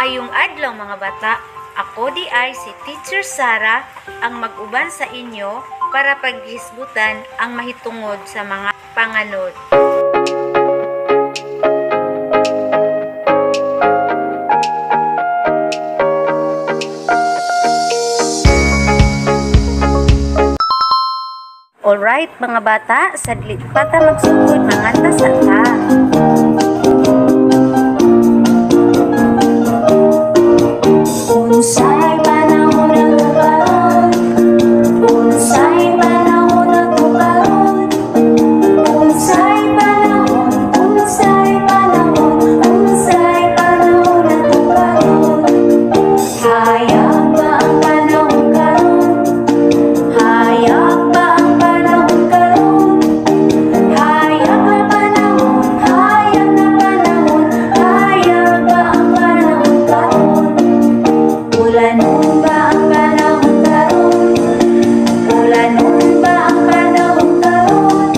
Maayong adlaw mga bata, ako di ay si Teacher Sara ang mag-uban sa inyo para paghisgutan ang mahitungod sa mga panganod. Alright mga bata, saglit pa ta magsugod manganta sa ta. Unsay panahon ang tukaron, unsay panahon ang tukaron, unsay panahon, unsay panahon, unsay panahon ang tukaron. Hayag ba ang panahon karon? Hayag ba ang panahon karon? Hayag na panahon, hayag na panahon, hayag ba ang panahon karon? Ulanon ba ang panahon karon? Ulanon ba ang panahon karon?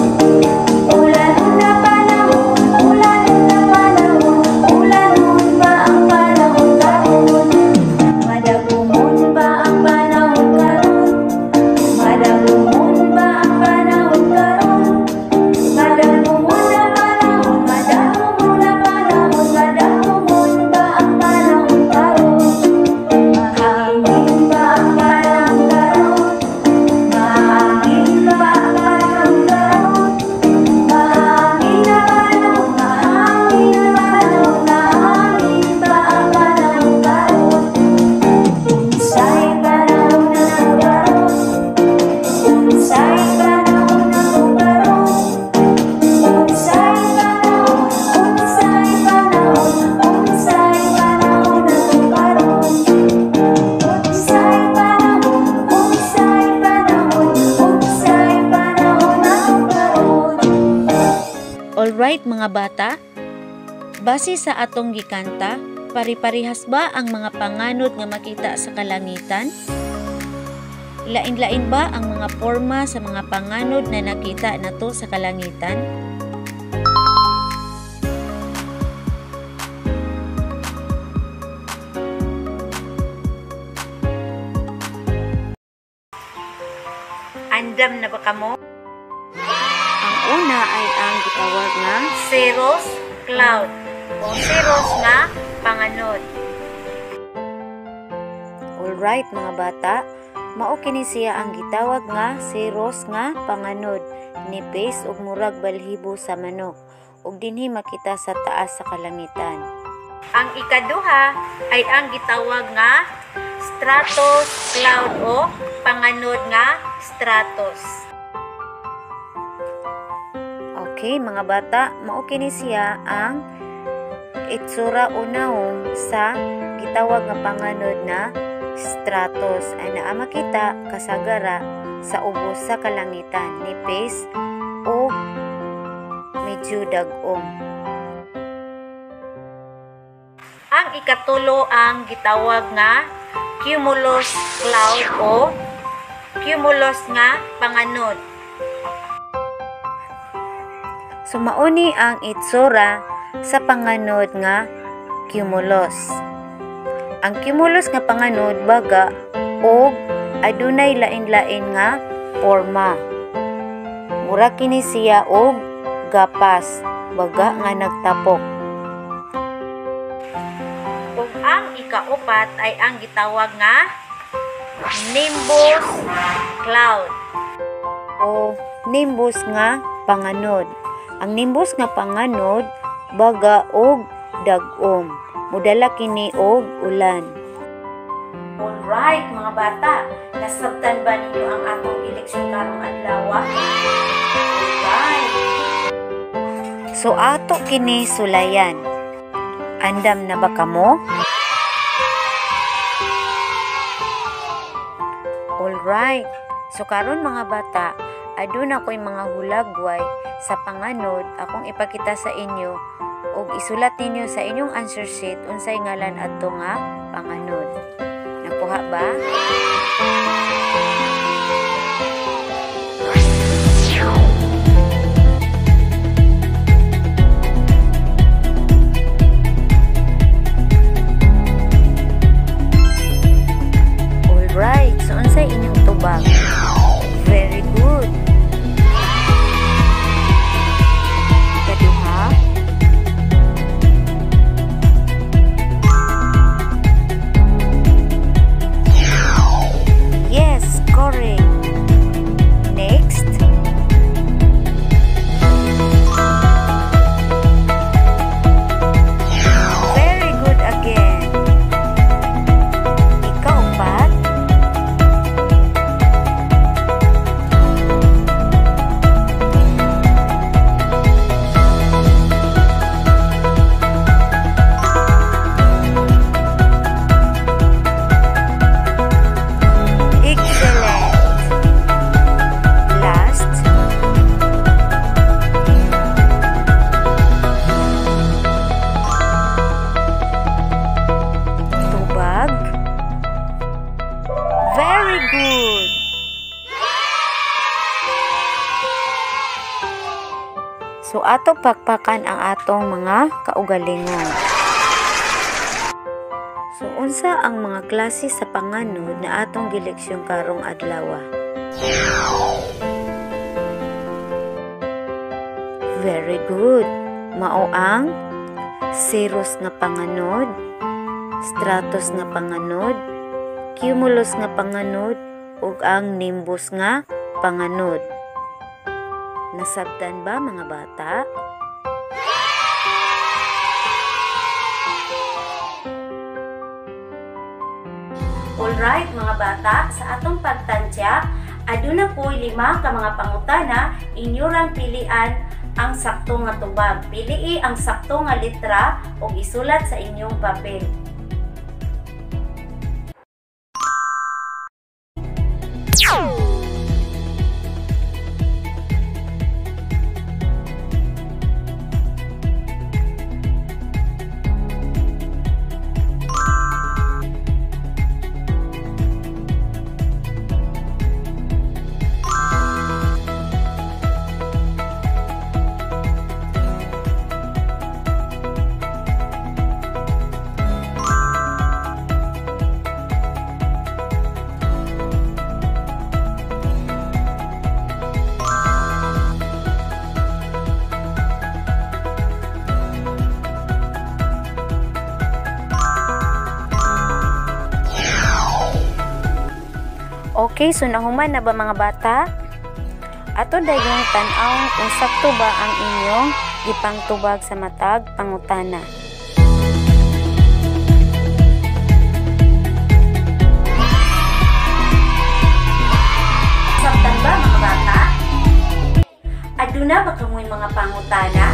Ulanon na panahon, ulanon na panahon, ulanon ba ang panahon karon? Madagumon ba ang panahon karon? Madagumon ba ang panahon karon? Madagumon na panahon, madagumon na panahon, madagumon ba ang panahon karon? Mahangin ba ang panahon karon? Mahangin ba ang panahon karon? Mahangin na panahon, mahangin na panahon, mahangin ba ang panahon karon? Unsay panahon na karon? Unsay panahon na karon? Unsay panahon, unsay panahon, unsay panahon na karon? Unsay panahon, unsay panahon, unsay panahon na karon? Alright mga bata, base sa atong gikanta, pari-parihas ba ang mga panganod nga makita sa kalangitan? Lain-lain ba ang mga forma sa mga panganod na nakita nato sa kalangitan? Andam na ba kamo? Ang una ay ang gitawag nga cirrus cloud o cirrus nga panganod. Alright mga bata, mao kini siya ang gitawag nga cirrus nga panganod, nipis ug murag balhibo sa manok ug dinhi makita sa taas sa kalangitan. Ang ikaduha ay ang gitawag nga stratus cloud o panganod nga stratus. Okay mga bata, mao kini siya ang itsura unahon sa gitawag nga panganod na stratus ay naa makita kasagara sa ubos sa kalangitan, nipis o medyo dag-ong. Ang ikatulo ang gitawag nga cumulus cloud o cumulus nga panganod. Sumauni ang itsura sa panganod nga cumulus. Ang cumulus nga panganod baga og adunay lain-lain nga forma. Mura kini siya og gapas, baga nga nagtapok. Ug ang ikaupat ay ang gitawag nga nimbus cloud o nimbus nga panganod. Ang nimbus nga panganod baga og dag-om. Mudala kini og ulan. Alright mga bata, nasabtan ba ninyo ang atong gileksyon karong adlaw? Alright. So ato kini sulayan. Andam na ba kamo? Alright. So karon mga bata, aduna ko'y mga hulagway sa panganod akong ipakita sa inyo ug isulat ninyo sa inyong answer sheet unsay ngalan adto nga panganod. Nakuha ba? So ato pakpakan ang atong mga kaugalingon. So unsa ang mga klase sa panganod na atong gileksyon karong adlaw? Very good. Mao ang cirrus nga panganod, stratus nga panganod, cumulus nga panganod, ug ang nimbus nga panganod. Nasabtan ba mga bata? Alright mga bata, sa atong pagtansya, aduna po'y 5 ka mga pangutana, inyo rang pilian ang sakto nga tubag. Pilii ang sakto nga letra ug isulat sa inyong papel. Okay, so nahuman na ba mga bata? Ato dayong tan-awon kung sakto ba ang inyong gipangtubag sa matag pangutana. Sabtan ba mga bata? Aduna ba kamoy mga pangutana?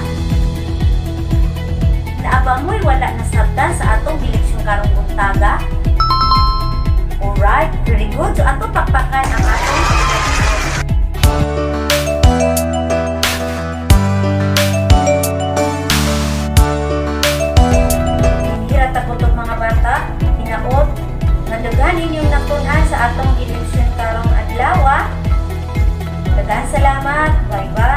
Naaba mo'y wala na sabtan sa atong gileksyon karong buntaga? Alright, very good. So, ato pakpakan ang atong hira takotok mga bata, hinaot, nadagan ninyong nakunan sa atong gileksyon karong adlaw. Daghang salamat. Bye-bye.